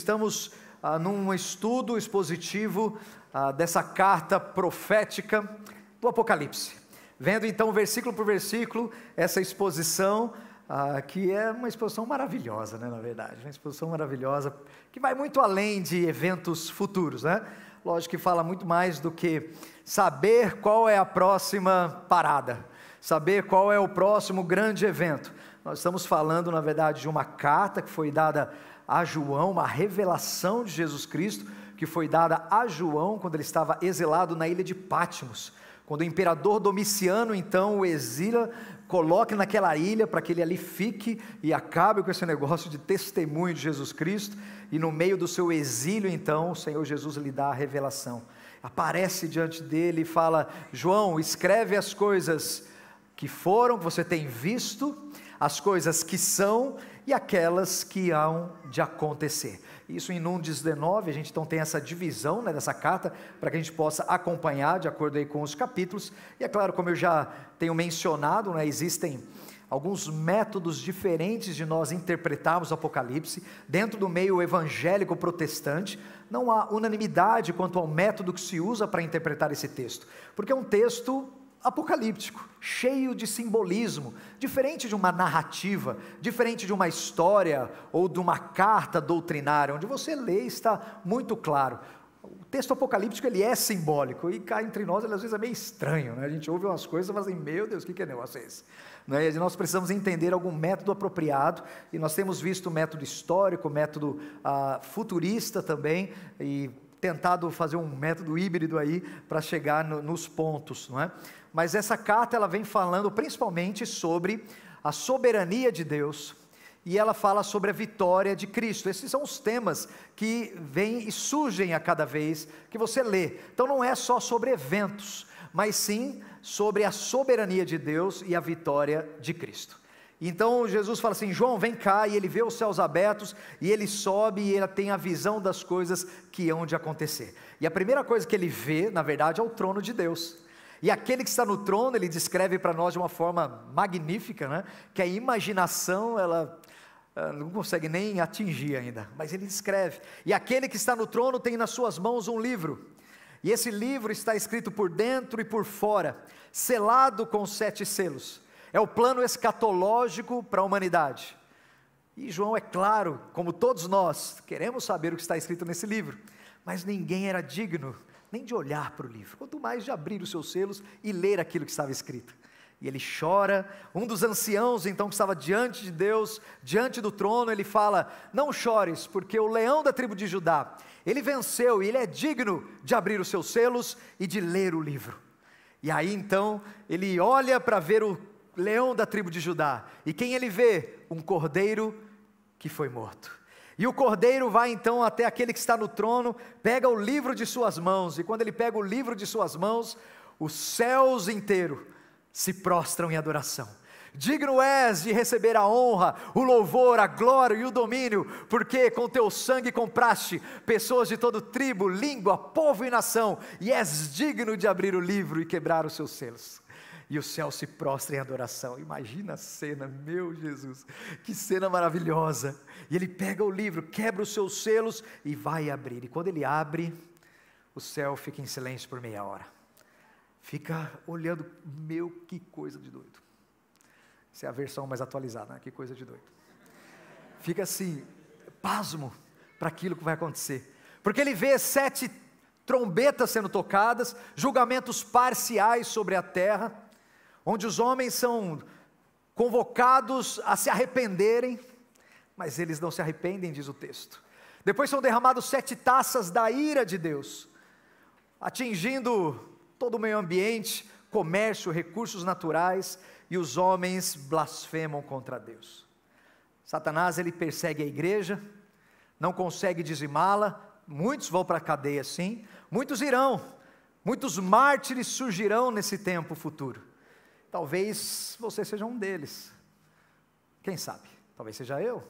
estamos num estudo expositivo dessa carta profética do Apocalipse, vendo então versículo por versículo essa exposição, que é uma exposição maravilhosa, né, na verdade, uma exposição maravilhosa, que vai muito além de eventos futuros, né? Lógico que fala muito mais do que saber qual é a próxima parada, saber qual é o próximo grande evento. Nós estamos falando, na verdade, de uma carta que foi dada a João, uma revelação de Jesus Cristo, que foi dada a João quando ele estava exilado na ilha de Patmos, quando o imperador Domiciano então o exila, coloca naquela ilha para que ele ali fique e acabe com esse negócio de testemunho de Jesus Cristo, e no meio do seu exílio então o Senhor Jesus lhe dá a revelação, aparece diante dele e fala: João, escreve as coisas que foram, que você tem visto, as coisas que são e aquelas que hão de acontecer. Isso em Números 19, a gente então tem essa divisão, né, dessa carta, para que a gente possa acompanhar de acordo aí com os capítulos. E é claro, como eu já tenho mencionado, né, existem alguns métodos diferentes de nós interpretarmos o Apocalipse. Dentro do meio evangélico protestante, não há unanimidade quanto ao método que se usa para interpretar esse texto, porque é um texto apocalíptico, cheio de simbolismo, diferente de uma narrativa, diferente de uma história ou de uma carta doutrinária, onde você lê e está muito claro. O texto apocalíptico, ele é simbólico, e cá entre nós ele às vezes é meio estranho, né? A gente ouve umas coisas e fala assim: meu Deus, que é negócio é esse? Né? E nós precisamos entender algum método apropriado, e nós temos visto o método histórico, o método futurista também, e tentado fazer um método híbrido aí, para chegar nos pontos, não é? Mas essa carta, ela vem falando principalmente sobre a soberania de Deus, e ela fala sobre a vitória de Cristo. Esses são os temas que vêm e surgem a cada vez que você lê. Então não é só sobre eventos, mas sim sobre a soberania de Deus e a vitória de Cristo. Então Jesus fala assim: João, vem cá, e ele vê os céus abertos, e ele sobe, e ele tem a visão das coisas que hão de acontecer. E a primeira coisa que ele vê, na verdade, é o trono de Deus. E aquele que está no trono, ele descreve para nós de uma forma magnífica, né? Que a imaginação, ela não consegue nem atingir ainda, mas ele descreve. E aquele que está no trono tem nas suas mãos um livro, e esse livro está escrito por dentro e por fora, selado com 7 selos. É o plano escatológico para a humanidade. E João, é claro, como todos nós, queremos saber o que está escrito nesse livro, mas ninguém era digno nem de olhar para o livro, quanto mais de abrir os seus selos e ler aquilo que estava escrito. E ele chora. Um dos anciãos então que estava diante de Deus, diante do trono, ele fala: não chores, porque o leão da tribo de Judá, ele venceu, e ele é digno de abrir os seus selos e de ler o livro. E aí então, ele olha para ver o leão da tribo de Judá, e quem ele vê? Um cordeiro que foi morto. E o cordeiro vai então até aquele que está no trono, pega o livro de suas mãos, e quando ele pega o livro de suas mãos, os céus inteiros se prostram em adoração. Digno és de receber a honra, o louvor, a glória e o domínio, porque com teu sangue compraste pessoas de todo tribo, língua, povo e nação, e és digno de abrir o livro e quebrar os seus selos. E o céu se prostra em adoração. Imagina a cena, meu Jesus, que cena maravilhosa. E ele pega o livro, quebra os seus selos e vai abrir. E quando ele abre, o céu fica em silêncio por meia hora. Fica olhando, meu, que coisa de doido. Essa é a versão mais atualizada, né? Que coisa de doido. Fica assim, pasmo para aquilo que vai acontecer. Porque ele vê 7 trombetas sendo tocadas, julgamentos parciais sobre a terra, onde os homens são convocados a se arrependerem, mas eles não se arrependem, diz o texto. Depois são derramados 7 taças da ira de Deus, atingindo todo o meio ambiente, comércio, recursos naturais, e os homens blasfemam contra Deus. Satanás, ele persegue a igreja, não consegue dizimá-la, muitos vão para a cadeia sim, muitos irão, muitos mártires surgirão nesse tempo futuro. Talvez você seja um deles, quem sabe, talvez seja eu,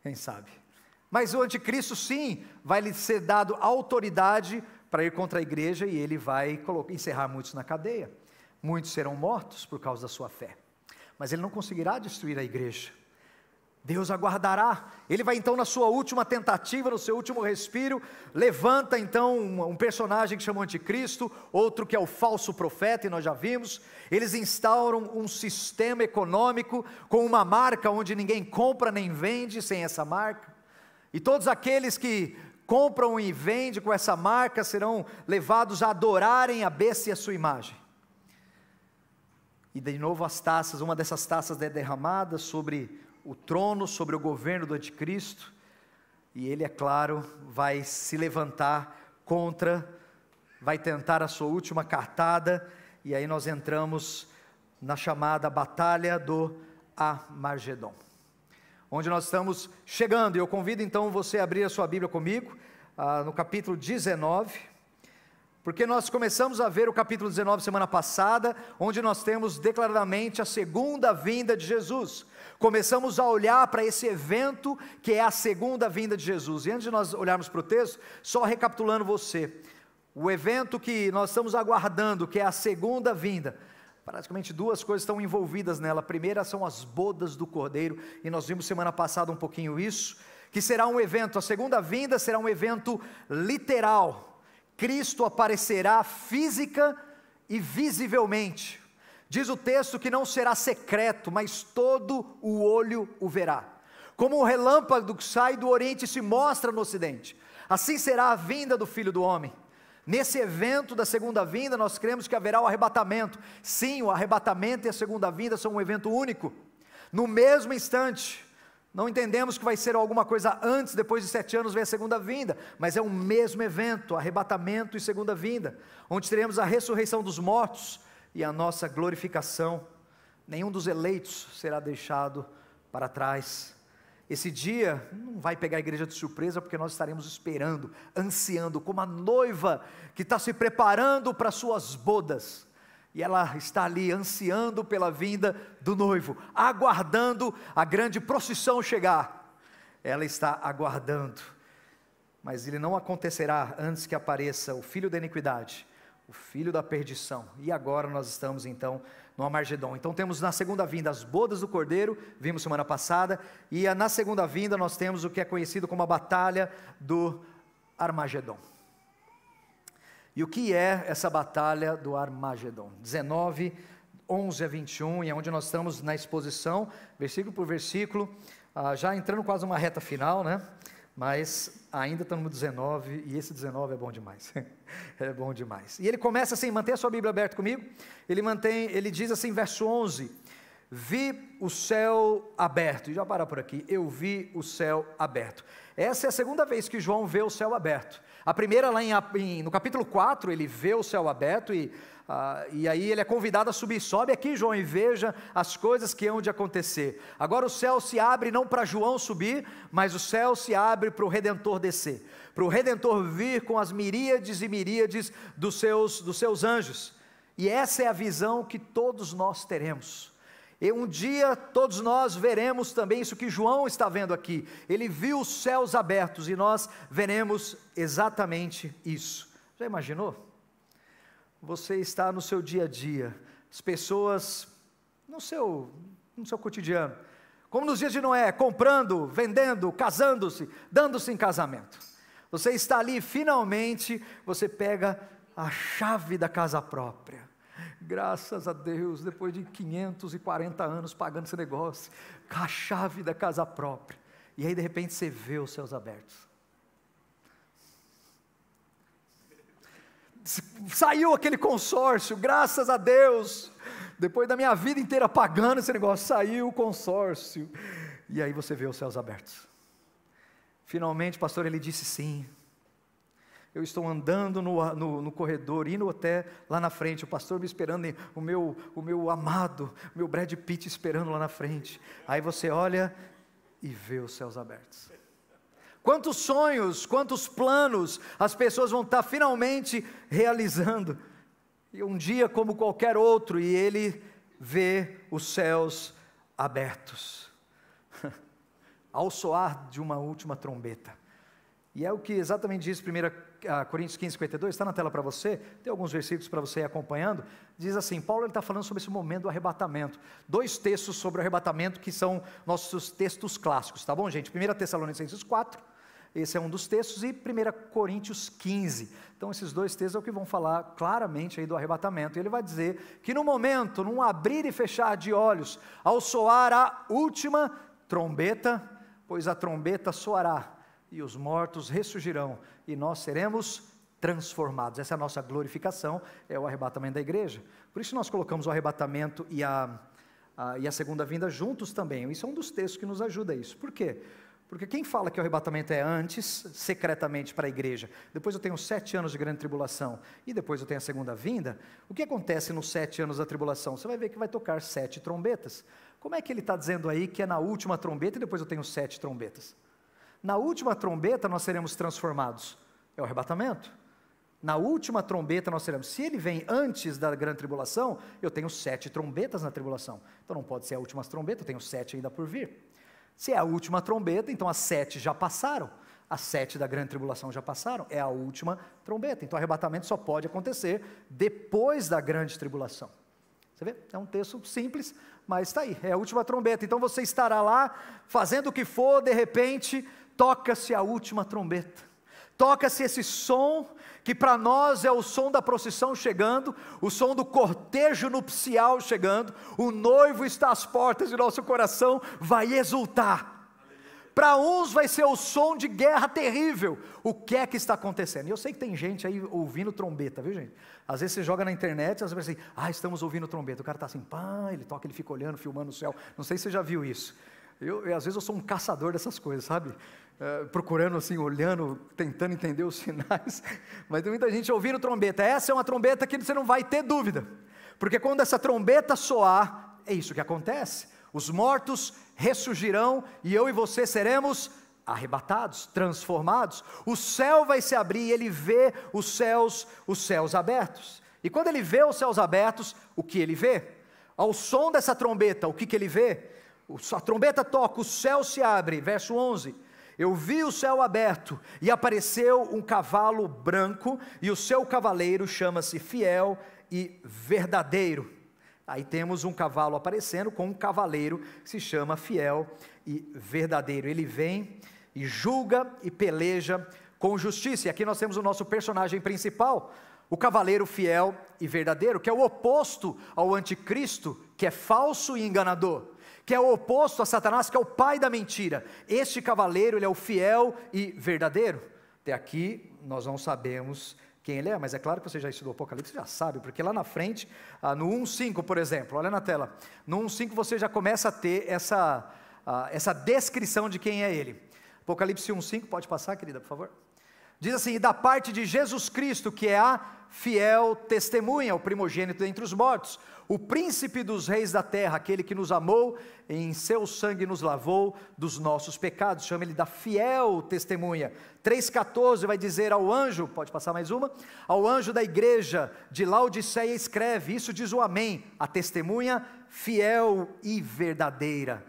quem sabe. Mas o anticristo sim, vai lhe ser dado autoridade para ir contra a igreja, e ele vai encerrar muitos na cadeia. Muitos serão mortos por causa da sua fé, mas ele não conseguirá destruir a igreja. Deus aguardará. Ele vai então na sua última tentativa, no seu último respiro, levanta então um personagem que chama o anticristo, outro que é o falso profeta, e nós já vimos. Eles instauram um sistema econômico com uma marca onde ninguém compra nem vende sem essa marca, e todos aqueles que compram e vendem com essa marca serão levados a adorarem a besta e a sua imagem. E de novo as taças, uma dessas taças é derramada sobre o trono, sobre o governo do anticristo, e ele, é claro, vai se levantar contra, vai tentar a sua última cartada, e aí nós entramos na chamada Batalha do Armagedon, onde nós estamos chegando. E eu convido então você a abrir a sua Bíblia comigo, no capítulo 19, porque nós começamos a ver o capítulo 19 semana passada, onde nós temos declaradamente a segunda vinda de Jesus. Começamos a olhar para esse evento que é a segunda vinda de Jesus. E antes de nós olharmos para o texto, só recapitulando você, o evento que nós estamos aguardando, que é a segunda vinda, praticamente duas coisas estão envolvidas nela. A primeira são as bodas do Cordeiro, e nós vimos semana passada um pouquinho isso, que será um evento, a segunda vinda será um evento literal. Cristo aparecerá física e visivelmente. Diz o texto que não será secreto, mas todo o olho o verá. Como o relâmpago que sai do oriente e se mostra no ocidente, assim será a vinda do Filho do Homem. Nesse evento da segunda vinda, nós cremos que haverá o arrebatamento. Sim, o arrebatamento e a segunda vinda são um evento único. No mesmo instante, não entendemos que vai ser alguma coisa antes, depois de 7 anos vem a segunda vinda, mas é o mesmo evento, arrebatamento e segunda vinda, onde teremos a ressurreição dos mortos e a nossa glorificação. Nenhum dos eleitos será deixado para trás. Esse dia não vai pegar a igreja de surpresa, porque nós estaremos esperando, ansiando, como a noiva que está se preparando para suas bodas, e ela está ali ansiando pela vinda do noivo, aguardando a grande procissão chegar. Ela está aguardando, mas ele não acontecerá antes que apareça o filho da iniquidade, o filho da perdição. E agora nós estamos então no Armagedon. Então temos na segunda vinda as bodas do Cordeiro, vimos semana passada, e na segunda vinda nós temos o que é conhecido como a Batalha do Armagedon. E o que é essa Batalha do Armagedon? 19, 11 a 21, e é onde nós estamos na exposição, versículo por versículo, já entrando quase uma reta final, né? Mas ainda estamos no 19, e esse 19 é bom demais, é bom demais. E ele começa assim, mantém a sua Bíblia aberta comigo, ele diz assim, verso 11, vi o céu aberto, e já parar por aqui, eu vi o céu aberto. Essa é a segunda vez que João vê o céu aberto. A primeira lá no capítulo 4, ele vê o céu aberto, e aí ele é convidado a subir. Sobe aqui, João, e veja as coisas que hão de acontecer. Agora o céu se abre não para João subir, mas o céu se abre para o Redentor descer, para o Redentor vir com as miríades e miríades dos seus anjos. E essa é a visão que todos nós teremos. E um dia todos nós veremos também isso que João está vendo aqui. Ele viu os céus abertos, e nós veremos exatamente isso. Já imaginou? Você está no seu dia a dia, as pessoas no seu cotidiano, como nos dias de Noé, comprando, vendendo, casando-se, dando-se em casamento. Você está ali, finalmente você pega a chave da casa própria. Graças a Deus, depois de 540 anos pagando esse negócio, a chave da casa própria, e aí de repente você vê os céus abertos. Saiu aquele consórcio, graças a Deus, depois da minha vida inteira pagando esse negócio, saiu o consórcio, e aí você vê os céus abertos. Finalmente, pastor, ele disse sim. Eu estou andando no corredor, indo até lá na frente, o pastor me esperando, o meu amado, o meu Brad Pitt esperando lá na frente. Aí você olha e vê os céus abertos. Quantos sonhos, quantos planos as pessoas vão estar finalmente realizando. E um dia como qualquer outro, e ele vê os céus abertos. Ao soar de uma última trombeta. E é o que exatamente diz 1 Coríntios 15, 52, está na tela para você, tem alguns versículos para você ir acompanhando, diz assim, Paulo está falando sobre esse momento do arrebatamento, 2 textos sobre o arrebatamento que são nossos textos clássicos, tá bom gente? 1 Tessalonicenses 4, esse é um dos textos, e 1 Coríntios 15, então esses 2 textos é o que vão falar claramente aí do arrebatamento, e ele vai dizer que no momento, num abrir e fechar de olhos, ao soar a última trombeta, pois a trombeta soará, e os mortos ressurgirão, e nós seremos transformados. Essa é a nossa glorificação, é o arrebatamento da igreja. Por isso nós colocamos o arrebatamento e a segunda vinda juntos também. Isso é um dos textos que nos ajuda a isso. Por quê? Porque quem fala que o arrebatamento é antes, secretamente para a igreja, depois eu tenho 7 anos de grande tribulação, e depois eu tenho a segunda vinda, o que acontece nos 7 anos da tribulação? Você vai ver que vai tocar 7 trombetas. Como é que ele está dizendo aí que é na última trombeta e depois eu tenho 7 trombetas? Na última trombeta nós seremos transformados, é o arrebatamento. Na última trombeta nós seremos, se ele vem antes da grande tribulação, eu tenho 7 trombetas na tribulação, então não pode ser a última trombeta, eu tenho 7 ainda por vir. Se é a última trombeta, então as 7 já passaram, as 7 da grande tribulação já passaram, é a última trombeta, então o arrebatamento só pode acontecer depois da grande tribulação. Você vê? É um texto simples, mas está aí, é a última trombeta, então você estará lá, fazendo o que for, de repente, toca-se a última trombeta, toca-se esse som, que para nós é o som da procissão chegando, o som do cortejo nupcial chegando, o noivo está às portas e nosso coração vai exultar. Para uns vai ser o som de guerra terrível. O que é que está acontecendo? E eu sei que tem gente aí ouvindo trombeta, viu gente? Às vezes você joga na internet, às vezes assim, estamos ouvindo trombeta. O cara está assim, pá, ele toca, ele fica olhando, filmando o céu. Não sei se você já viu isso. Às vezes eu sou um caçador dessas coisas, sabe? Procurando assim, olhando, tentando entender os sinais. Mas tem muita gente ouvindo trombeta. Essa é uma trombeta que você não vai ter dúvida. Porque quando essa trombeta soar, é isso que acontece. Os mortos ressurgirão e eu e você seremos arrebatados, transformados. O céu vai se abrir e ele vê os céus abertos. E quando ele vê os céus abertos, o que ele vê? Ao som dessa trombeta, o que ele vê? A trombeta toca, o céu se abre, verso 11. Eu vi o céu aberto e apareceu um cavalo branco e o seu cavaleiro chama-se Fiel e Verdadeiro. Aí temos um cavalo aparecendo com um cavaleiro que se chama Fiel e Verdadeiro. Ele vem e julga e peleja com justiça. E aqui nós temos o nosso personagem principal, o cavaleiro fiel e verdadeiro, que é o oposto ao anticristo, que é falso e enganador, que é o oposto a Satanás, que é o pai da mentira. Este cavaleiro, ele é o fiel e verdadeiro. Até aqui nós não sabemos quem ele é, mas é claro que você já estudou Apocalipse, você já sabe, porque lá na frente, no 1:5, por exemplo, olha na tela, no 1:5 você já começa a ter essa descrição de quem é ele. Apocalipse 1:5, pode passar, querida, por favor? Diz assim, e da parte de Jesus Cristo, que é a fiel testemunha, o primogênito dentre os mortos, o príncipe dos reis da terra, aquele que nos amou, em seu sangue nos lavou dos nossos pecados, chama ele da fiel testemunha. 3:14 vai dizer ao anjo, pode passar mais uma? Ao anjo da igreja de Laodiceia escreve, isso diz o amém, a testemunha fiel e verdadeira.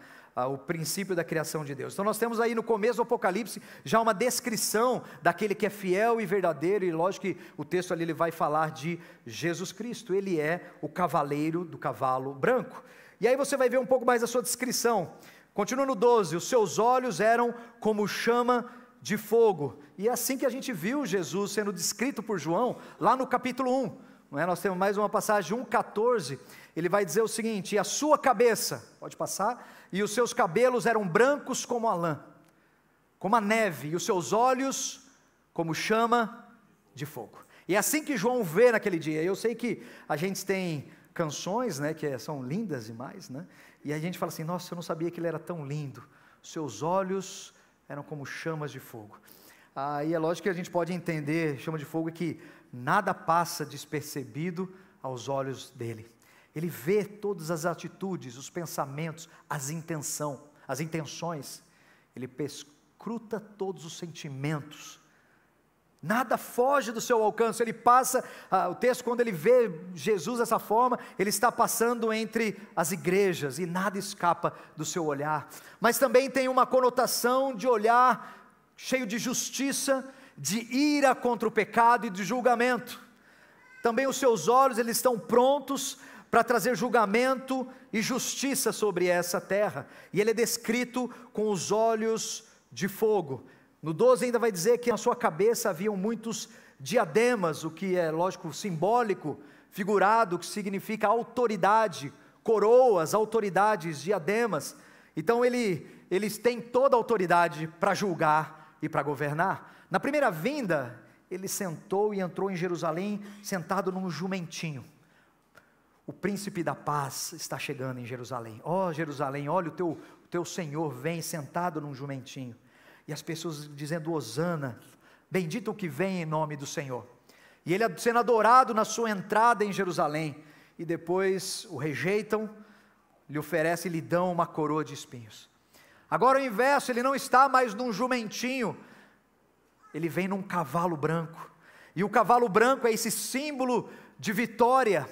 O princípio da criação de Deus. Então nós temos aí no começo do Apocalipse já uma descrição daquele que é fiel e verdadeiro, e lógico que o texto ali ele vai falar de Jesus Cristo, ele é o cavaleiro do cavalo branco. E aí você vai ver um pouco mais a sua descrição, continua no 12, os seus olhos eram como chama de fogo, e é assim que a gente viu Jesus sendo descrito por João, lá no capítulo 1, não é? Nós temos mais uma passagem, 1:14, ele vai dizer o seguinte, e a sua cabeça, pode passar, e os seus cabelos eram brancos como a lã, como a neve, e os seus olhos como chama de fogo. E é assim que João vê naquele dia. Eu sei que a gente tem canções, né, que são lindas demais, né, e a gente fala assim, nossa, eu não sabia que ele era tão lindo, os seus olhos eram como chamas de fogo. Aí é lógico que a gente pode entender, chama de fogo, que nada passa despercebido aos olhos dele. Ele vê todas as atitudes, os pensamentos, as intenções, ele perscruta todos os sentimentos, nada foge do seu alcance, ele passa, o texto quando ele vê Jesus dessa forma, ele está passando entre as igrejas e nada escapa do seu olhar, mas também tem uma conotação de olhar cheio de justiça, de ira contra o pecado e de julgamento. Também os seus olhos, eles estão prontos para trazer julgamento e justiça sobre essa terra. E ele é descrito com os olhos de fogo. No 12 ainda vai dizer que na sua cabeça haviam muitos diademas, o que é, lógico, simbólico, figurado, que significa autoridade, coroas, autoridades, diademas. Então eles têm toda a autoridade para julgar e para governar. Na primeira vinda, ele sentou e entrou em Jerusalém, sentado num jumentinho. O príncipe da paz está chegando em Jerusalém. Ó Jerusalém, olha o teu Senhor vem sentado num jumentinho. E as pessoas dizendo: Hosana, bendito o que vem em nome do Senhor. E ele sendo adorado na sua entrada em Jerusalém. E depois o rejeitam, lhe oferecem e lhe dão uma coroa de espinhos. Agora o inverso, ele não está mais num jumentinho, ele vem num cavalo branco. E o cavalo branco é esse símbolo de vitória,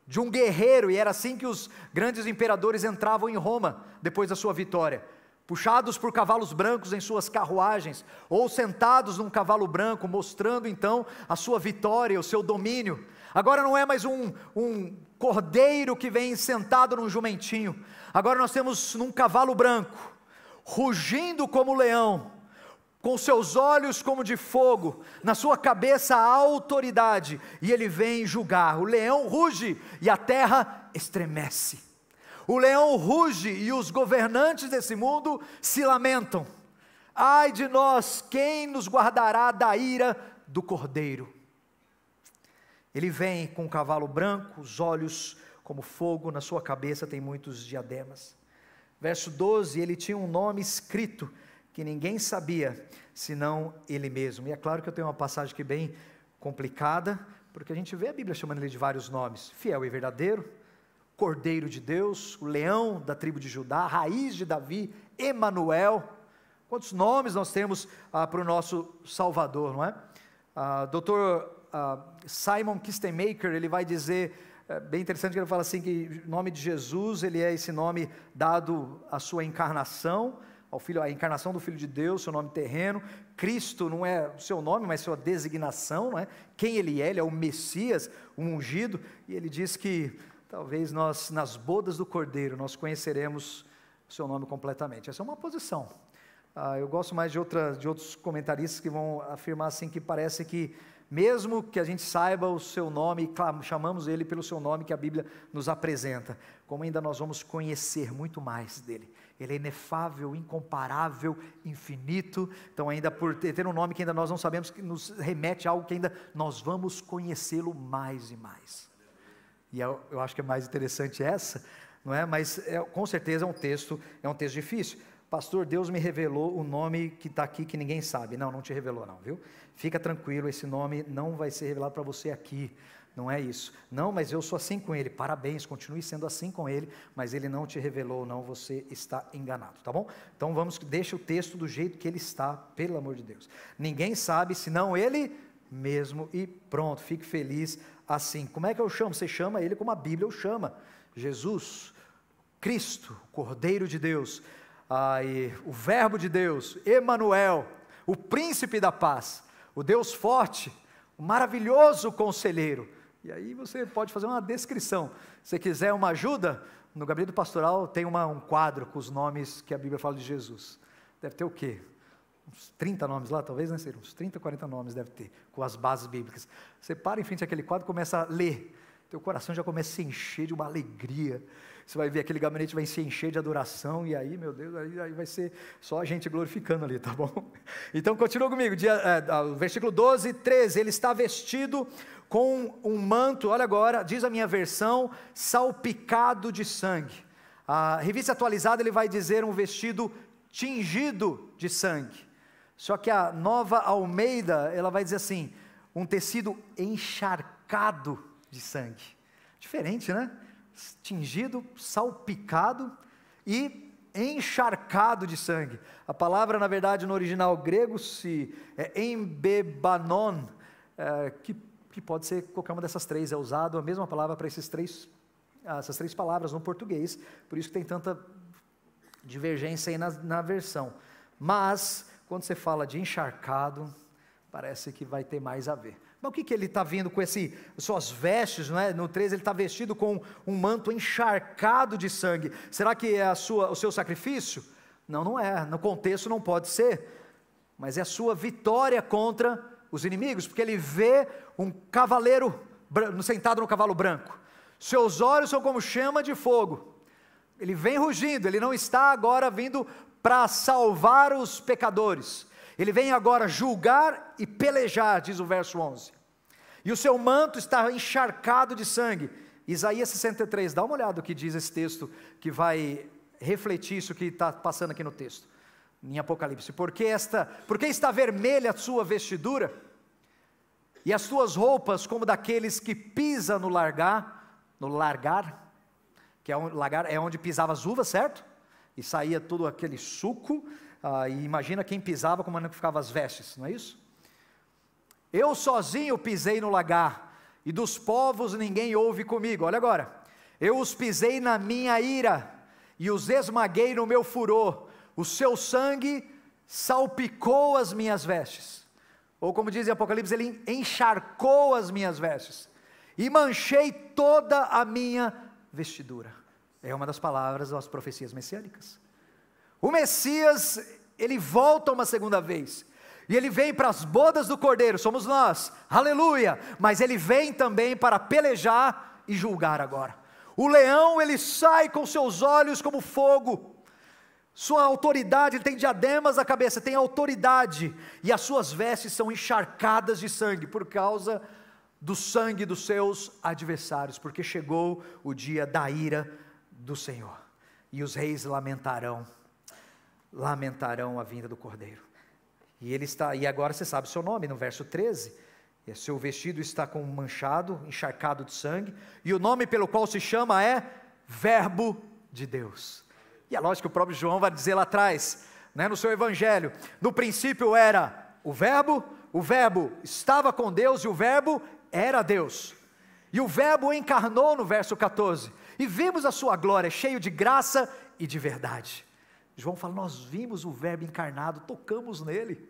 de um guerreiro, e era assim que os grandes imperadores entravam em Roma, depois da sua vitória, puxados por cavalos brancos em suas carruagens, ou sentados num cavalo branco, mostrando então a sua vitória, o seu domínio. Agora não é mais um cordeiro que vem sentado num jumentinho, agora nós temos num cavalo branco, rugindo como leão, com seus olhos como de fogo, na sua cabeça a autoridade, e ele vem julgar. O leão ruge e a terra estremece. O leão ruge e os governantes desse mundo se lamentam. Ai de nós, quem nos guardará da ira do cordeiro? Ele vem com um cavalo branco, os olhos como fogo, na sua cabeça tem muitos diademas. Verso 12, ele tinha um nome escrito, que ninguém sabia, senão ele mesmo. E é claro que eu tenho uma passagem aqui bem complicada, porque a gente vê a Bíblia chamando ele de vários nomes: fiel e verdadeiro, Cordeiro de Deus, o leão da tribo de Judá, raiz de Davi, Emanuel. Quantos nomes nós temos para o nosso Salvador, não é? Dr. Simon Kistemaker, ele vai dizer, bem interessante, que ele fala assim, que o nome de Jesus, ele é esse nome dado à sua encarnação, ao filho, a encarnação do Filho de Deus, seu nome terreno. Cristo não é o seu nome, mas sua designação, não é? Quem ele é o Messias, o ungido. E ele diz que talvez nós, nas bodas do Cordeiro, nós conheceremos o seu nome completamente. Essa é uma posição. Eu gosto mais de outros comentaristas que vão afirmar assim, que parece que mesmo que a gente saiba o seu nome, chamamos ele pelo seu nome que a Bíblia nos apresenta, como ainda nós vamos conhecer muito mais dele. Ele é inefável, incomparável, infinito. Então ainda por ter um nome que ainda nós não sabemos, que nos remete a algo que ainda nós vamos conhecê-lo mais e mais. E eu acho que é mais interessante essa, não é? Mas com certeza é um texto difícil. Pastor, Deus me revelou o nome que está aqui que ninguém sabe. Não te revelou não, viu? Fica tranquilo, esse nome não vai ser revelado para você aqui, não é isso. Não, mas eu sou assim com ele, parabéns, continue sendo assim com ele, mas ele não te revelou não, você está enganado, tá bom? Então deixa o texto do jeito que ele está, pelo amor de Deus. Ninguém sabe senão ele mesmo, e pronto, fique feliz assim. Como é que eu chamo? Você chama ele como a Bíblia o chama: Jesus, Cristo, Cordeiro de Deus, e o Verbo de Deus, Emanuel, o Príncipe da Paz, o Deus forte, o maravilhoso Conselheiro. E aí você pode fazer uma descrição. Se você quiser uma ajuda, no gabinete pastoral tem um quadro com os nomes que a Bíblia fala de Jesus. Deve ter o quê? Uns 30 nomes lá, talvez, né? Uns 30, 40 nomes deve ter, com as bases bíblicas. Você para em frente àquele quadro e começa a ler. Teu coração já começa a se encher de uma alegria. Você vai ver aquele gabinete vai se encher de adoração, e aí, meu Deus, aí vai ser só a gente glorificando ali, tá bom? Então continua comigo, versículo 12, 13, ele está vestido com um manto, olha agora, diz a minha versão, salpicado de sangue. A revista atualizada ele vai dizer um vestido tingido de sangue. Só que a Nova Almeida, ela vai dizer assim, um tecido encharcado de sangue. Diferente, né? Tingido, salpicado e encharcado de sangue. A palavra, na verdade, no original grego, é embebanon, que pode ser qualquer uma dessas três, é usado a mesma palavra para essas três palavras no português, por isso que tem tanta divergência aí na versão. Mas, quando você fala de encharcado, parece que vai ter mais a ver. Mas o que ele está vindo com suas vestes, não é? No 13 ele está vestido com um manto encharcado de sangue. Será que é o seu sacrifício? Não, não é. No contexto não pode ser. Mas é a sua vitória contra os inimigos, porque ele vê um cavaleiro sentado no cavalo branco. Seus olhos são como chama de fogo. Ele vem rugindo, ele não está agora vindo para salvar os pecadores. Ele vem agora julgar e pelejar, diz o verso 11. E o seu manto está encharcado de sangue. Isaías 63, dá uma olhada no que diz esse texto, que vai refletir isso que está passando aqui no texto, em Apocalipse. Porque está vermelha a sua vestidura, e as suas roupas como daqueles que pisam no largar, que é onde pisava as uvas, certo? E saía todo aquele suco, e imagina quem pisava, como ficava as vestes, não é isso? Eu sozinho pisei no lagar, e dos povos ninguém ouve comigo. Olha agora, eu os pisei na minha ira, e os esmaguei no meu furor, o seu sangue salpicou as minhas vestes, ou como diz em Apocalipse, ele encharcou as minhas vestes, e manchei toda a minha vestidura. É uma das palavras das profecias messiânicas. O Messias, ele volta uma segunda vez, e ele vem para as bodas do Cordeiro, somos nós, aleluia, mas ele vem também para pelejar e julgar agora. O leão, ele sai com seus olhos como fogo, sua autoridade, ele tem diademas na cabeça, tem autoridade, e as suas vestes são encharcadas de sangue, por causa do sangue dos seus adversários, porque chegou o dia da ira do Senhor, e os reis lamentarão a vinda do Cordeiro, e agora você sabe o seu nome, no verso 13, seu vestido está com manchado, encharcado de sangue, e o nome pelo qual se chama é Verbo de Deus. E é lógico que o próprio João vai dizer lá atrás, né, no seu evangelho, no princípio era o Verbo estava com Deus, e o Verbo era Deus, e o Verbo encarnou no verso 14, e vimos a sua glória, cheio de graça e de verdade. João fala, nós vimos o Verbo encarnado, tocamos nele,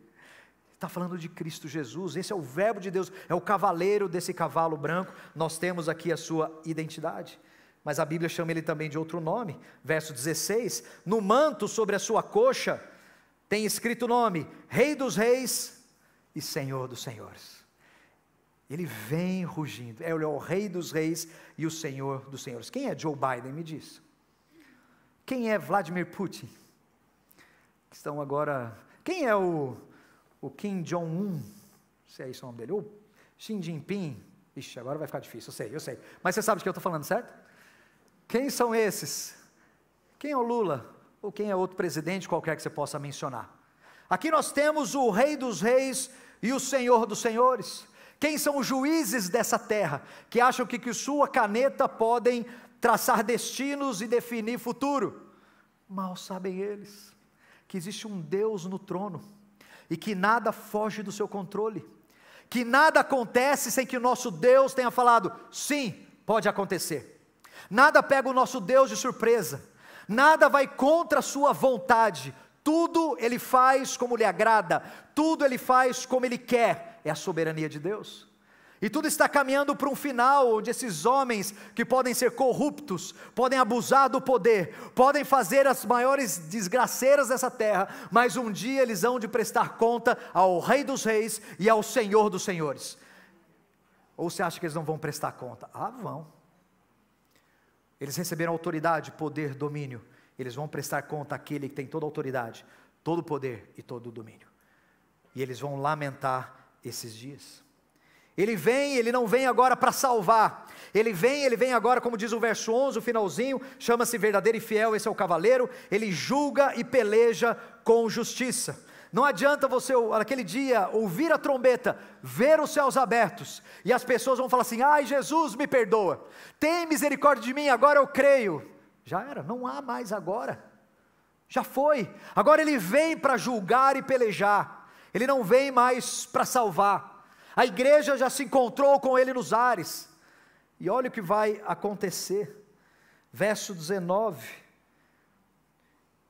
está falando de Cristo Jesus, esse é o Verbo de Deus, é o cavaleiro desse cavalo branco, nós temos aqui a sua identidade, mas a Bíblia chama ele também de outro nome, verso 16, no manto sobre a sua coxa, tem escrito o nome, Rei dos Reis e Senhor dos Senhores. Ele vem rugindo, ele é o Rei dos Reis e o Senhor dos Senhores. Quem é Joe Biden, me diz? Quem é Vladimir Putin? Estão agora, quem é o Kim Jong-un, se é isso o nome dele, ou Xi Jinping, ixi, agora vai ficar difícil, eu sei, mas você sabe de que eu estou falando, certo? Quem são esses? Quem é o Lula? Ou quem é outro presidente qualquer que você possa mencionar? Aqui nós temos o Rei dos Reis e o Senhor dos Senhores. Quem são os juízes dessa terra, que acham que sua caneta podem traçar destinos e definir futuro? Mal sabem eles, que existe um Deus no trono, e que nada foge do seu controle, que nada acontece sem que o nosso Deus tenha falado, sim, pode acontecer. Nada pega o nosso Deus de surpresa, nada vai contra a sua vontade, tudo Ele faz como lhe agrada, tudo Ele faz como Ele quer, é a soberania de Deus. E tudo está caminhando para um final, onde esses homens que podem ser corruptos, podem abusar do poder, podem fazer as maiores desgraceiras dessa terra, mas um dia eles hão de prestar conta ao Rei dos Reis e ao Senhor dos Senhores. Ou você acha que eles não vão prestar conta? Ah, vão. Eles receberam autoridade, poder, domínio, eles vão prestar conta àquele que tem toda a autoridade, todo o poder e todo o domínio, e eles vão lamentar esses dias. Ele não vem agora para salvar, ele vem agora, como diz o verso 11, o finalzinho, chama-se verdadeiro e fiel, esse é o cavaleiro, ele julga e peleja com justiça. Não adianta você, naquele dia, ouvir a trombeta, ver os céus abertos, e as pessoas vão falar assim, ai Jesus me perdoa, tem misericórdia de mim, agora eu creio. Já era, não há mais agora, já foi. Agora ele vem para julgar e pelejar, ele não vem mais para salvar. A igreja já se encontrou com ele nos ares, e olha o que vai acontecer, verso 19,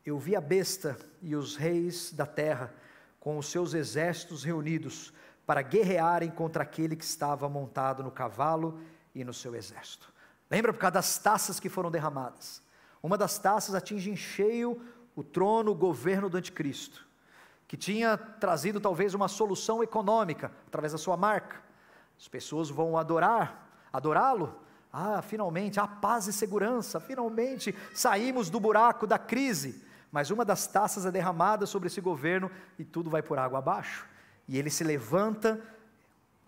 eu vi a besta e os reis da terra, com os seus exércitos reunidos para guerrearem contra aquele que estava montado no cavalo e no seu exército. Lembra por causa das taças que foram derramadas? Uma das taças atinge em cheio o trono, o governo do anticristo, que tinha trazido talvez uma solução econômica, através da sua marca. As pessoas vão adorá-lo. Finalmente, há paz e segurança, finalmente saímos do buraco da crise. Mas uma das taças é derramada sobre esse governo e tudo vai por água abaixo. E ele se levanta,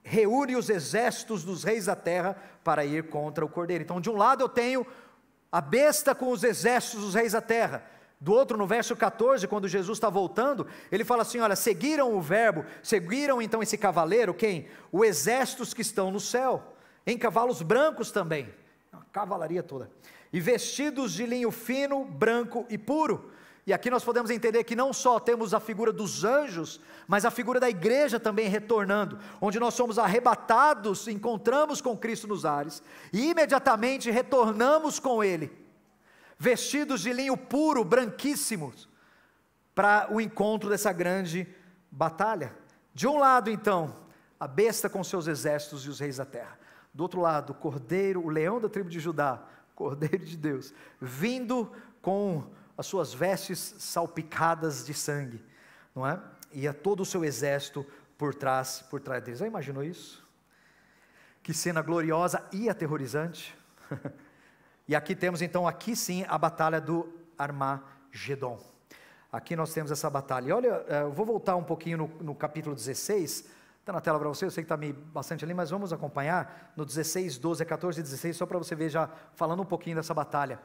reúne os exércitos dos reis da terra para ir contra o cordeiro. Então, de um lado eu tenho a besta com os exércitos dos reis da terra. Do outro, no verso 14, quando Jesus está voltando, ele fala assim, olha, seguiram o verbo, seguiram então esse cavaleiro, quem? Os exércitos que estão no céu, em cavalos brancos também, a cavalaria toda, e vestidos de linho fino, branco e puro. E aqui nós podemos entender que não só temos a figura dos anjos, mas a figura da igreja também retornando, onde nós somos arrebatados, encontramos com Cristo nos ares, e imediatamente retornamos com Ele, vestidos de linho puro, branquíssimos, para o encontro dessa grande batalha. De um lado então, a besta com seus exércitos e os reis da terra. Do outro lado, o cordeiro, o leão da tribo de Judá, cordeiro de Deus, vindo com as suas vestes salpicadas de sangue, não é? E a todo o seu exército por trás deles. Já imaginou isso? Que cena gloriosa e aterrorizante. E aqui temos então, aqui sim, a batalha do Armagedon. Aqui nós temos essa batalha. E olha, eu vou voltar um pouquinho no capítulo 16, está na tela para você, eu sei que está bastante ali, mas vamos acompanhar no 16, 12, 14 e 16, só para você ver já falando um pouquinho dessa batalha.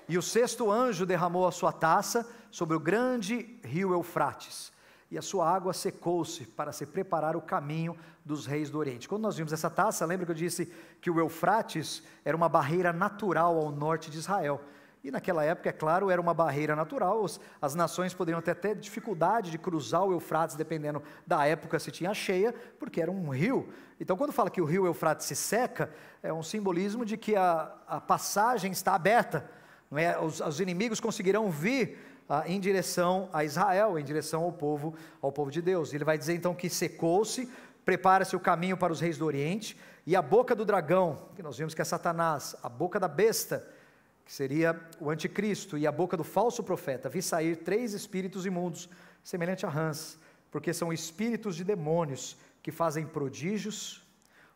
E o sexto anjo derramou a sua taça sobre o grande rio Eufrates, e a sua água secou-se para se preparar o caminho dos reis do Oriente. Quando nós vimos essa taça, lembra que eu disse que o Eufrates era uma barreira natural ao norte de Israel, e naquela época, é claro, era uma barreira natural, as nações poderiam ter até dificuldade de cruzar o Eufrates, dependendo da época se tinha cheia, porque era um rio. Então quando fala que o rio Eufrates se seca, é um simbolismo de que a passagem está aberta, não é? Os inimigos conseguirão vir em direção a Israel, em direção ao povo de Deus. Ele vai dizer então que secou-se, prepara-se o caminho para os reis do Oriente, e a boca do dragão, que nós vimos que é Satanás, a boca da besta, que seria o anticristo, e a boca do falso profeta, vi sair 3 espíritos imundos, semelhante a rãs, porque são espíritos de demônios, que fazem prodígios,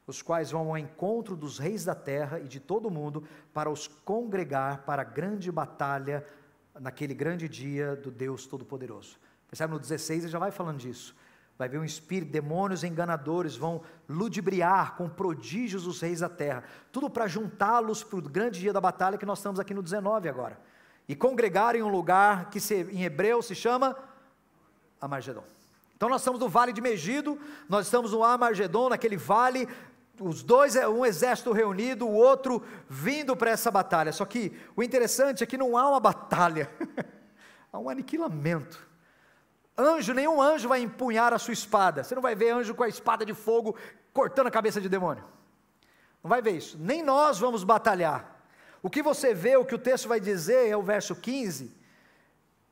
os quais vão ao encontro dos reis da terra e de todo o mundo, para os congregar para a grande batalha, naquele grande dia do Deus Todo-Poderoso. Percebe, no 16 ele já vai falando disso, vai ver um espírito, demônios enganadores vão ludibriar com prodígios os reis da terra, tudo para juntá-los para o grande dia da batalha, que nós estamos aqui no 19 agora, e congregar em um lugar que em hebreu se chama Armagedon. Então nós estamos no vale de Megido, nós estamos no Armagedon, naquele vale, os dois, um exército reunido, o outro vindo para essa batalha. Só que o interessante é que não há uma batalha, há um aniquilamento. Nenhum anjo vai empunhar a sua espada, você não vai ver anjo com a espada de fogo, cortando a cabeça de demônio, não vai ver isso, nem nós vamos batalhar. O que você vê, o que o texto vai dizer, é o verso 15,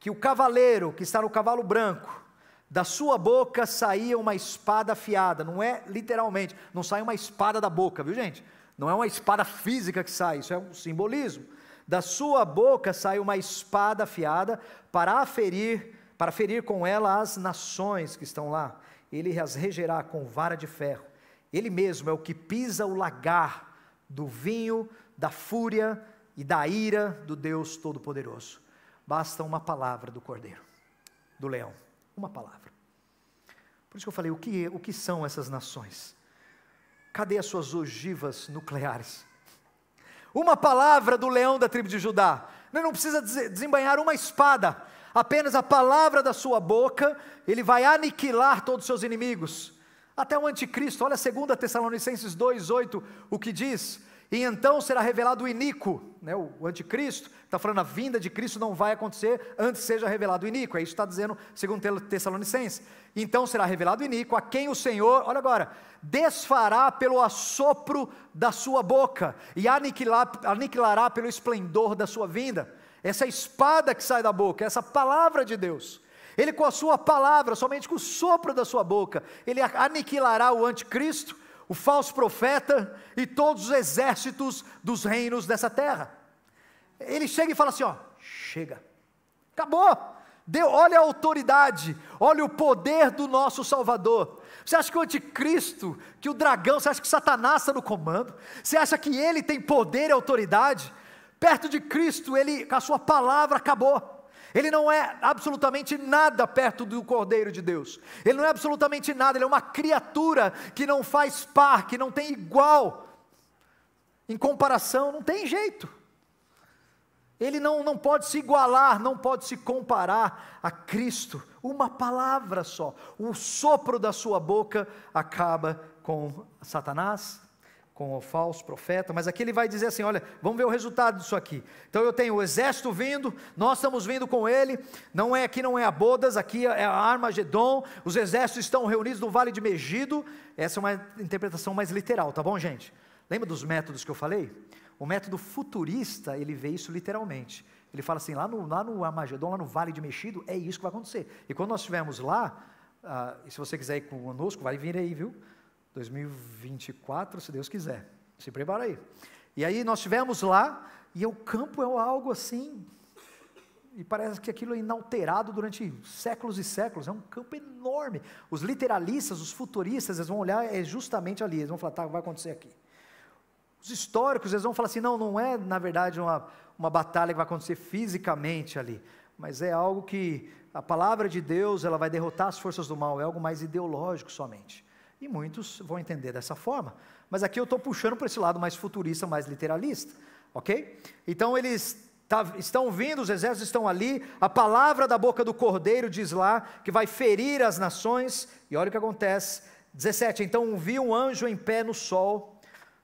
que o cavaleiro que está no cavalo branco, da sua boca saía uma espada afiada, não é literalmente, não sai uma espada da boca, viu gente? Não é uma espada física que sai, isso é um simbolismo. Da sua boca sai uma espada afiada para ferir com ela as nações que estão lá. Ele as regerá com vara de ferro. Ele mesmo é o que pisa o lagar do vinho, da fúria e da ira do Deus Todo-Poderoso. Basta uma palavra do cordeiro, do leão. Uma palavra. Por isso que eu falei, o que são essas nações? Cadê as suas ogivas nucleares? Uma palavra do leão da tribo de Judá. Não precisa desembainhar uma espada, apenas a palavra da sua boca, ele vai aniquilar todos os seus inimigos, até o anticristo. Olha 2 Tessalonicenses 2:8, o que diz: e então será revelado o iníquo, né, o anticristo, está falando a vinda de Cristo não vai acontecer antes que seja revelado o iníquo, é isso que está dizendo 2 Tessalonicenses, então será revelado o iníquo, a quem o Senhor, olha agora, desfará pelo assopro da sua boca, e aniquilará pelo esplendor da sua vinda. Essa espada que sai da boca, essa palavra de Deus, Ele com a sua palavra, somente com o sopro da sua boca, ele aniquilará o anticristo, o falso profeta e todos os exércitos dos reinos dessa terra. Ele chega e fala assim, ó, chega, acabou, olha a autoridade, olha o poder do nosso Salvador. Você acha que o anticristo, que o dragão, você acha que Satanás está no comando? Você acha que ele tem poder e autoridade? Perto de Cristo, ele, com a sua palavra, acabou. Ele não é absolutamente nada perto do Cordeiro de Deus. Ele não é absolutamente nada, ele é uma criatura que não faz par, que não tem igual. Em comparação, não tem jeito. Ele não pode se igualar, não pode se comparar a Cristo. Uma palavra só, o sopro da sua boca acaba com Satanás, com o falso profeta. Mas aqui ele vai dizer assim, olha, vamos ver o resultado disso aqui. Então eu tenho o exército vindo, nós estamos vindo com ele, aqui não é Abodas, aqui é a Armagedon, os exércitos estão reunidos no vale de Megido. Essa é uma interpretação mais literal, tá bom, gente? Lembra dos métodos que eu falei? O método futurista, ele vê isso literalmente. Ele fala assim, lá no Armagedon, lá no Vale de Megido, é isso que vai acontecer. E quando nós estivermos lá, e se você quiser ir conosco, vai vir aí, viu? 2024, se Deus quiser. Se prepara aí. E aí nós estivemos lá, e o campo é algo assim, e parece que aquilo é inalterado durante séculos e séculos, é um campo enorme. Os literalistas, os futuristas, eles vão olhar, é justamente ali, eles vão falar, tá, vai acontecer aqui. Os históricos, eles vão falar assim, não é na verdade uma batalha que vai acontecer fisicamente ali, mas é algo que a palavra de Deus, ela vai derrotar as forças do mal, é algo mais ideológico somente, e muitos vão entender dessa forma, mas aqui eu estou puxando para esse lado mais futurista, mais literalista, ok? Então eles estão vindo, os exércitos estão ali, a palavra da boca do Cordeiro diz lá, que vai ferir as nações, e olha o que acontece, 17, então vi um anjo em pé no sol,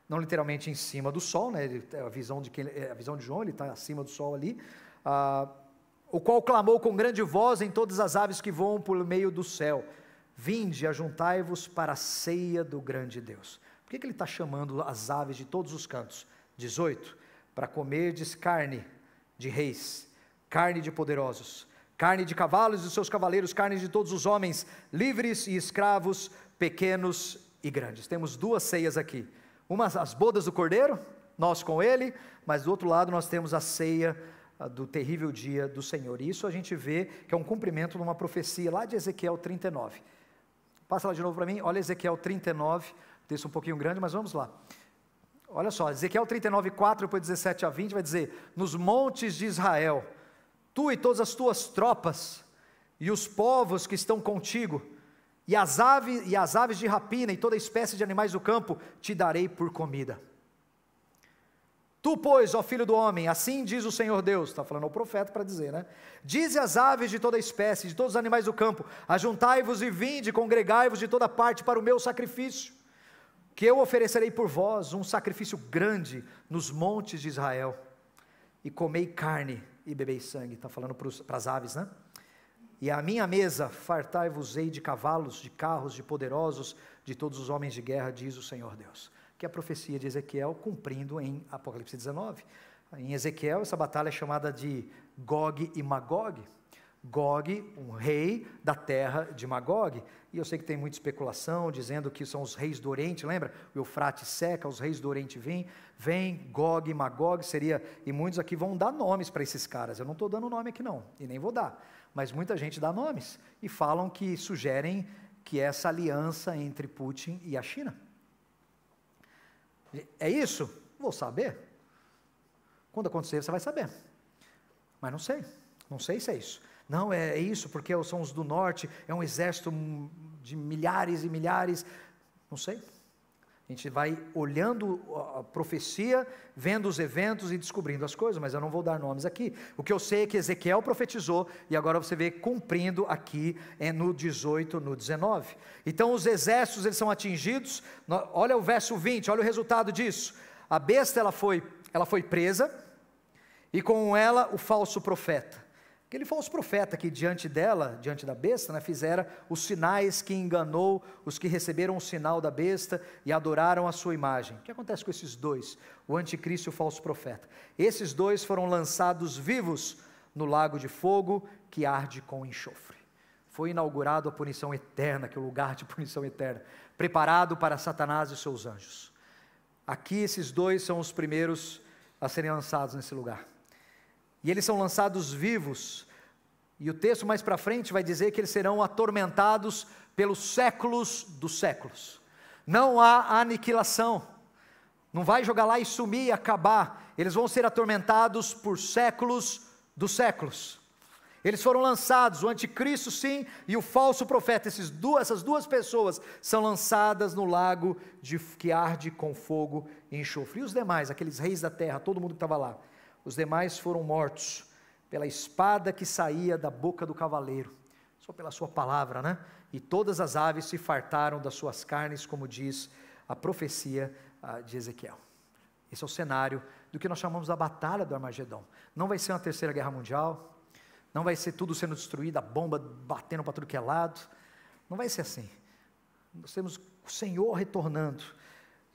não literalmente em cima do sol, né? A visão de João, ele está acima do sol ali, o qual clamou com grande voz em todas as aves que voam por meio do céu, vinde, ajuntai-vos para a ceia do grande Deus. Por que ele está chamando as aves de todos os cantos? 18, para comerdes carne de reis, carne de poderosos, carne de cavalos e seus cavaleiros, carne de todos os homens, livres e escravos, pequenos e grandes. Temos duas ceias aqui, uma as bodas do Cordeiro, nós com ele, mas do outro lado nós temos a ceia do terrível dia do Senhor, e isso a gente vê que é um cumprimento de uma profecia lá de Ezequiel 39, passa lá de novo para mim, olha Ezequiel 39, texto um pouquinho grande, mas vamos lá, olha só, Ezequiel 39, 4, depois 17 a 20, vai dizer, nos montes de Israel, tu e todas as tuas tropas, e os povos que estão contigo, e as aves de rapina, e toda espécie de animais do campo, te darei por comida. Tu, pois, ó filho do homem, assim diz o Senhor Deus, está falando ao profeta para dizer, né? Dize às aves de toda espécie, de todos os animais do campo, ajuntai-vos e vinde, congregai-vos de toda parte para o meu sacrifício, que eu oferecerei por vós um sacrifício grande nos montes de Israel, e comei carne e bebei sangue, está falando para as aves, né? E à minha mesa fartai-vos-ei de cavalos, de carros, de poderosos, de todos os homens de guerra, diz o Senhor Deus. Que é a profecia de Ezequiel cumprindo em Apocalipse 19. Em Ezequiel, essa batalha é chamada de Gog e Magog. Gog, um rei da terra de Magog. E eu sei que tem muita especulação, dizendo que são os reis do Oriente, lembra? O Eufrates seca, os reis do Oriente vem Gog e Magog, e muitos aqui vão dar nomes para esses caras. Eu não estou dando nome aqui não, e nem vou dar. Mas muita gente dá nomes, e falam que sugerem que essa aliança entre Putin e a China. É isso? Vou saber. Quando acontecer você vai saber. Mas não sei se é isso. Não, é isso, porque são os do norte, é um exército de milhares e milhares, não sei. A gente vai olhando a profecia, vendo os eventos e descobrindo as coisas, mas eu não vou dar nomes aqui. O que eu sei é que Ezequiel profetizou, e agora você vê cumprindo aqui no 18, no 19. Então os exércitos, eles são atingidos, olha o verso 20, olha o resultado disso. A besta, ela foi presa, e com ela o falso profeta. Aquele falso profeta que diante da besta, né, fizera os sinais que enganou os que receberam o sinal da besta e adoraram a sua imagem. O que acontece com esses dois? O anticristo e o falso profeta. Esses dois foram lançados vivos no lago de fogo que arde com enxofre. foi inaugurado a punição eterna, que é o lugar de punição eterna, preparado para Satanás e seus anjos. Aqui esses dois são os primeiros a serem lançados nesse lugar. E eles são lançados vivos, e o texto mais para frente vai dizer que eles serão atormentados pelos séculos dos séculos. Não há aniquilação, não vai jogar lá e sumir e acabar, eles vão ser atormentados por séculos dos séculos. Eles foram lançados, o anticristo sim, e o falso profeta, essas duas pessoas são lançadas no lago que arde com fogo e enxofre. E os demais, aqueles reis da terra, todo mundo que estava lá, os demais foram mortos pela espada que saía da boca do cavaleiro, só pela sua palavra, né? E todas as aves se fartaram das suas carnes, como diz a profecia de Ezequiel. Esse é o cenário do que nós chamamos da batalha do Armagedon. Não vai ser uma terceira guerra mundial, não vai ser tudo sendo destruído, a bomba batendo para tudo que é lado, não vai ser assim. Nós temos o Senhor retornando,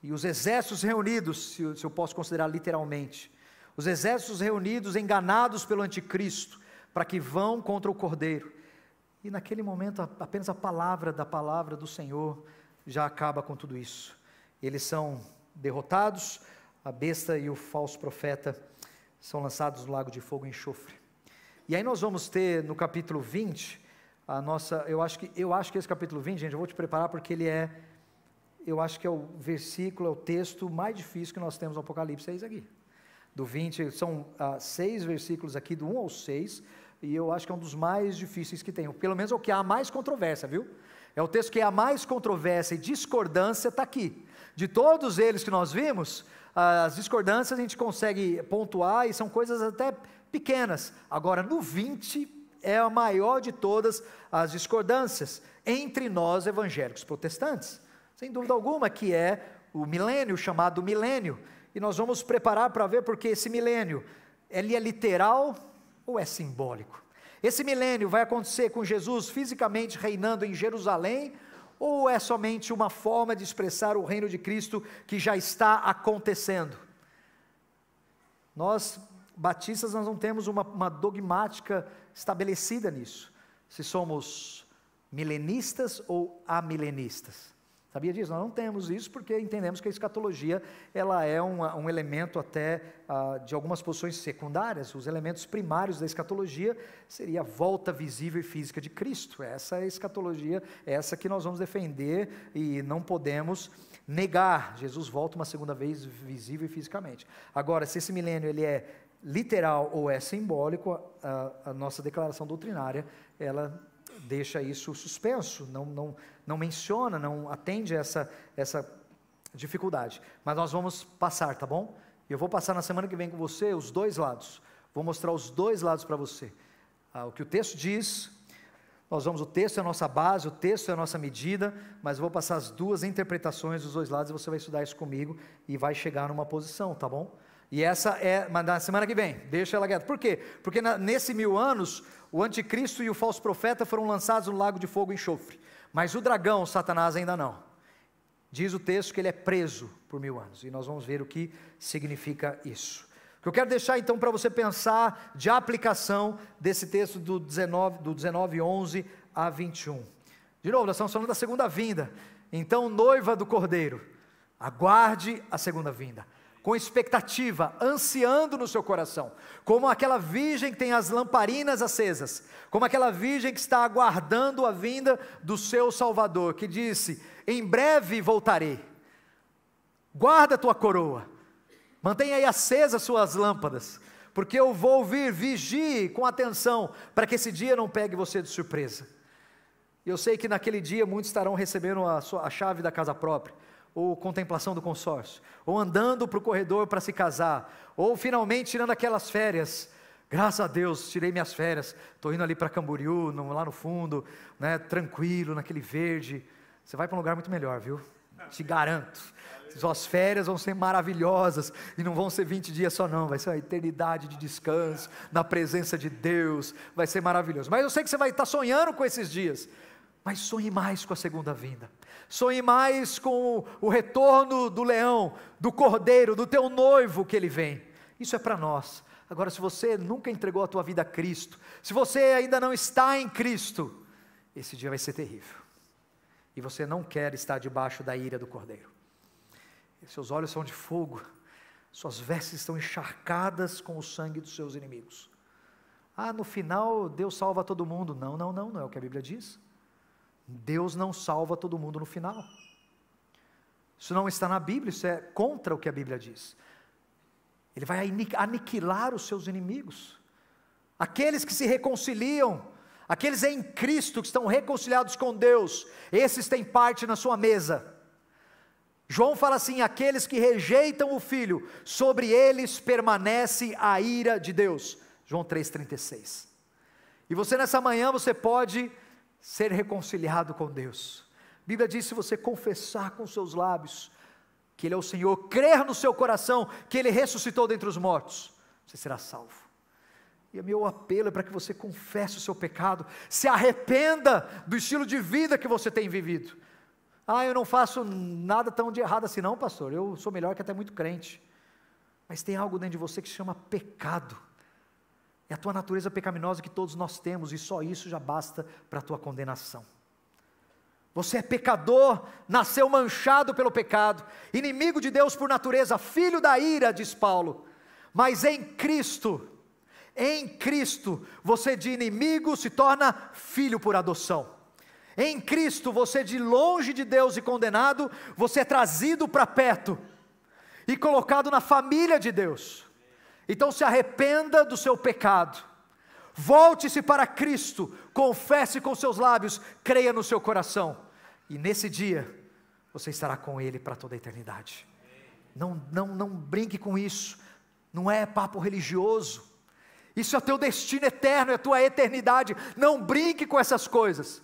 e os exércitos reunidos, se eu posso considerar literalmente, os exércitos reunidos, enganados pelo anticristo, para que vão contra o Cordeiro, e naquele momento apenas a palavra do Senhor já acaba com tudo isso. Eles são derrotados, a besta e o falso profeta são lançados no lago de fogo e enxofre. E aí nós vamos ter no capítulo 20, eu acho que esse capítulo 20, gente, eu vou te preparar porque eu acho que é o versículo, é o texto mais difícil que nós temos no Apocalipse, é isso aqui. Do 20, são 6 versículos aqui, do 1 ao 6, e eu acho que é um dos mais difíceis que tem, pelo menos é o que há mais controvérsia, viu? É o texto que há mais controvérsia e discordância, está aqui. De todos eles que nós vimos, as discordâncias a gente consegue pontuar, e são coisas até pequenas. Agora no 20 é a maior de todas as discordâncias entre nós evangélicos protestantes, sem dúvida alguma, que é o milênio, chamado milênio, e nós vamos preparar para ver porque esse milênio, ele é literal ou é simbólico? Esse milênio vai acontecer com Jesus fisicamente reinando em Jerusalém, ou é somente uma forma de expressar o reino de Cristo que já está acontecendo? Nós batistas, nós não temos uma dogmática estabelecida nisso, se somos milenistas ou amilenistas. Sabia disso? Nós não temos isso porque entendemos que a escatologia ela é um elemento até de algumas posições secundárias. Os elementos primários da escatologia seria a volta visível e física de Cristo. Essa é a escatologia, essa que nós vamos defender e não podemos negar. Jesus volta uma segunda vez visível e fisicamente. Agora, se esse milênio ele é literal ou é simbólico, a nossa declaração doutrinária, ela deixa isso suspenso, não menciona, não atende essa dificuldade, mas nós vamos passar, tá bom? Eu vou passar na semana que vem com você os dois lados, vou mostrar os dois lados para você, o que o texto diz, o texto é a nossa base, o texto é a nossa medida, mas eu vou passar as duas interpretações dos dois lados, e você vai estudar isso comigo, e vai chegar numa posição, tá bom? E essa é, mas na semana que vem, deixa ela quieta. Por quê? Porque nesse 1000 anos, o anticristo e o falso profeta foram lançados no lago de fogo e enxofre, mas o dragão, Satanás, ainda não. Diz o texto que ele é preso por 1000 anos, e nós vamos ver o que significa isso. O que eu quero deixar então para você pensar de aplicação desse texto do 19:11 a 21. De novo, nós estamos falando da segunda vinda. Então, noiva do Cordeiro, aguarde a segunda vinda, com expectativa, ansiando no seu coração, como aquela virgem que tem as lamparinas acesas, como aquela virgem que está aguardando a vinda do seu Salvador, que disse: em breve voltarei, guarda a tua coroa, mantenha aí acesas suas lâmpadas, porque eu vou vir, vigie com atenção, para que esse dia não pegue você de surpresa. Eu sei que naquele dia muitos estarão recebendo a chave da casa própria, ou contemplação do consórcio, ou andando para o corredor para se casar, ou finalmente tirando aquelas férias. Graças a Deus, tirei minhas férias, estou indo ali para Camboriú, lá no fundo, né, tranquilo, naquele verde. Você vai para um lugar muito melhor, viu? Te garanto. Suas férias vão ser maravilhosas, e não vão ser 20 dias só não, vai ser uma eternidade de descanso, na presença de Deus, vai ser maravilhoso. Mas eu sei que você vai estar sonhando com esses dias, mas sonhe mais com a segunda vinda, sonhe mais com o retorno do leão, do cordeiro, do teu noivo que ele vem. Isso é para nós. Agora, se você nunca entregou a tua vida a Cristo, se você ainda não está em Cristo, esse dia vai ser terrível. E você não quer estar debaixo da ira do Cordeiro. E seus olhos são de fogo, suas vestes estão encharcadas com o sangue dos seus inimigos. No final Deus salva todo mundo. Não é o que a Bíblia diz. Deus não salva todo mundo no final. Isso não está na Bíblia, isso é contra o que a Bíblia diz. Ele vai aniquilar os seus inimigos. Aqueles que se reconciliam, aqueles em Cristo que estão reconciliados com Deus, esses têm parte na sua mesa. João fala assim: aqueles que rejeitam o Filho, sobre eles permanece a ira de Deus. João 3,36. E você nessa manhã, você pode ser reconciliado com Deus. A Bíblia diz: se você confessar com seus lábios que Ele é o Senhor, crer no seu coração que Ele ressuscitou dentre os mortos, você será salvo. E o meu apelo é para que você confesse o seu pecado, se arrependa do estilo de vida que você tem vivido. Eu não faço nada tão de errado assim não, pastor, eu sou melhor que até muito crente. Mas tem algo dentro de você que se chama pecado. É a tua natureza pecaminosa que todos nós temos, e só isso já basta para a tua condenação. Você é pecador, nasceu manchado pelo pecado, inimigo de Deus por natureza, filho da ira, diz Paulo. Mas em Cristo, você de inimigo se torna filho por adoção. Em Cristo, você de longe de Deus e condenado, você é trazido para perto e colocado na família de Deus. Então se arrependa do seu pecado, volte-se para Cristo, confesse com seus lábios, creia no seu coração, e nesse dia você estará com Ele para toda a eternidade. Não brinque com isso, não é papo religioso, isso é o teu destino eterno, é a tua eternidade. Não brinque com essas coisas.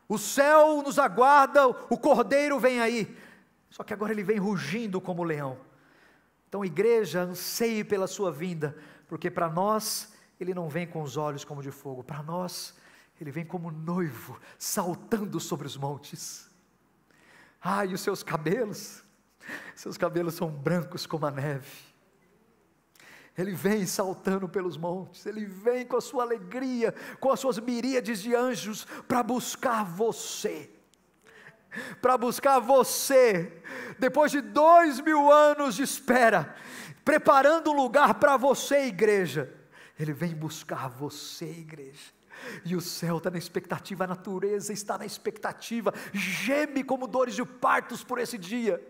O céu nos aguarda, o Cordeiro vem aí, só que agora Ele vem rugindo como leão. Então igreja, anseie pela sua vinda, porque para nós Ele não vem com os olhos como de fogo, para nós Ele vem como noivo, saltando sobre os montes. E os seus cabelos são brancos como a neve. Ele vem saltando pelos montes, Ele vem com a sua alegria, com as suas miríades de anjos, para buscar você, depois de 2000 anos de espera, preparando um lugar para você, igreja. Ele vem buscar você, igreja, e o céu está na expectativa, a natureza está na expectativa, geme como dores de partos por esse dia.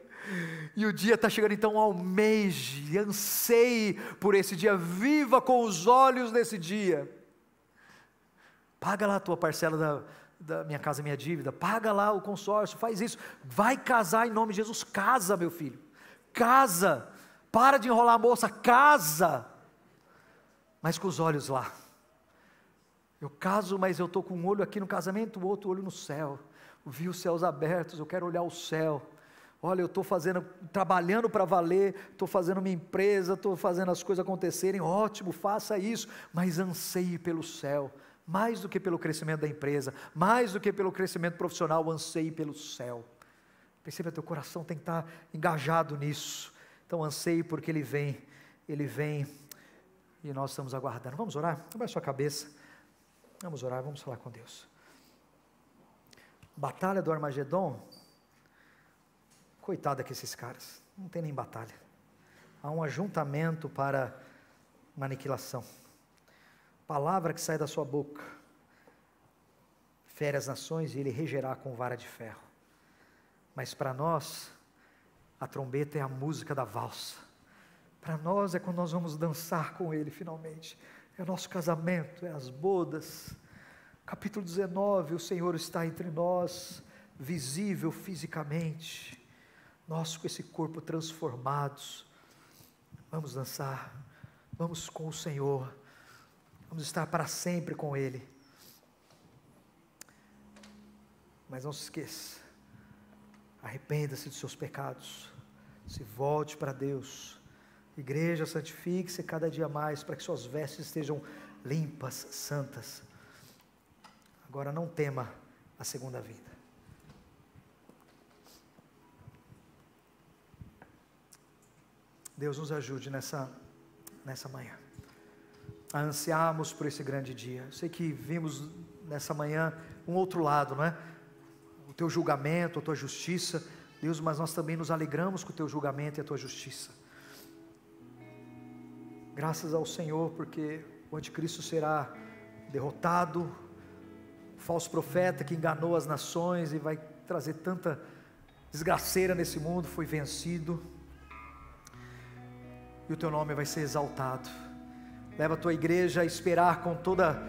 E o dia está chegando, então almeje, anseie por esse dia, viva com os olhos desse dia. Paga lá a tua parcela da Minha Casa Minha Dívida, paga lá o consórcio, faz isso, vai casar em nome de Jesus, casa meu filho, casa, para de enrolar a moça, casa, mas com os olhos lá. Eu caso, mas eu estou com um olho aqui no casamento, o outro olho no céu, eu vi os céus abertos, eu quero olhar o céu. Olha, eu estou trabalhando para valer, estou fazendo minha empresa, estou fazendo as coisas acontecerem, ótimo, faça isso, mas anseie pelo céu, mais do que pelo crescimento da empresa, mais do que pelo crescimento profissional, anseie pelo céu. Perceba, teu coração tem que estar engajado nisso. Então anseie porque Ele vem, e nós estamos aguardando. Vamos orar? Abaixa sua cabeça, vamos orar, vamos falar com Deus. Batalha do Armagedon, coitado daqueles caras, não tem nem batalha, há um ajuntamento para uma aniquilação. Palavra que sai da sua boca fere as nações e Ele regerá com vara de ferro. Mas para nós, a trombeta é a música da valsa. Para nós é quando nós vamos dançar com Ele finalmente. É o nosso casamento, é as bodas. Capítulo 19, o Senhor está entre nós, visível fisicamente. Nós com esse corpo transformados, vamos dançar, vamos com o Senhor, vamos estar para sempre com Ele. Mas não se esqueça, arrependa-se dos seus pecados, se volte para Deus. Igreja, santifique-se cada dia mais, para que suas vestes estejam limpas, santas. Agora não tema a segunda vinda. Deus nos ajude nessa manhã, a ansiarmos por esse grande dia. Eu sei que vimos nessa manhã um outro lado, não é? O teu julgamento, a tua justiça, Deus, mas nós também nos alegramos com o teu julgamento e a tua justiça. Graças ao Senhor, porque o anticristo será derrotado, o falso profeta que enganou as nações e vai trazer tanta desgraceira nesse mundo foi vencido, e o teu nome vai ser exaltado. Leva a tua igreja a esperar com toda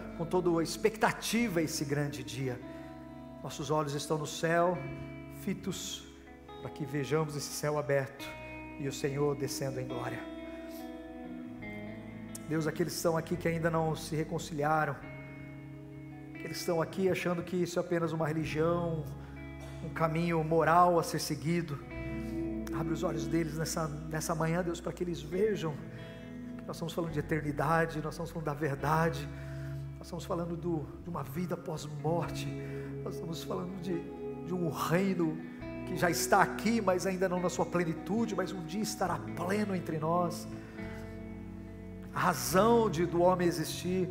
a expectativa esse grande dia. Nossos olhos estão no céu, fitos, para que vejamos esse céu aberto e o Senhor descendo em glória. Deus, aqueles que estão aqui que ainda não se reconciliaram, aqueles que estão aqui achando que isso é apenas uma religião, um caminho moral a ser seguido, abre os olhos deles nessa manhã, Deus, para que eles vejam que nós estamos falando de eternidade, nós estamos falando da verdade, nós estamos falando de uma vida pós-morte, nós estamos falando de um reino que já está aqui, mas ainda não na sua plenitude, mas um dia estará pleno entre nós. A razão do homem existir.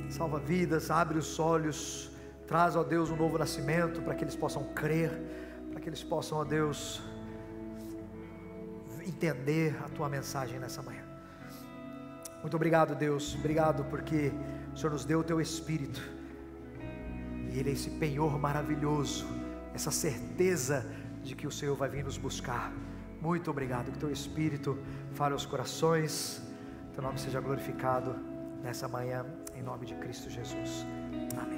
Salva vidas, abre os olhos, traz, ó Deus, um novo nascimento, para que eles possam crer, para que eles possam, ó Deus, entender a tua mensagem nessa manhã. Muito obrigado, Deus, obrigado porque o Senhor nos deu o teu Espírito, e Ele é esse penhor maravilhoso, essa certeza de que o Senhor vai vir nos buscar. Muito obrigado, que teu Espírito fale aos corações, teu nome seja glorificado nessa manhã, em nome de Cristo Jesus, amém.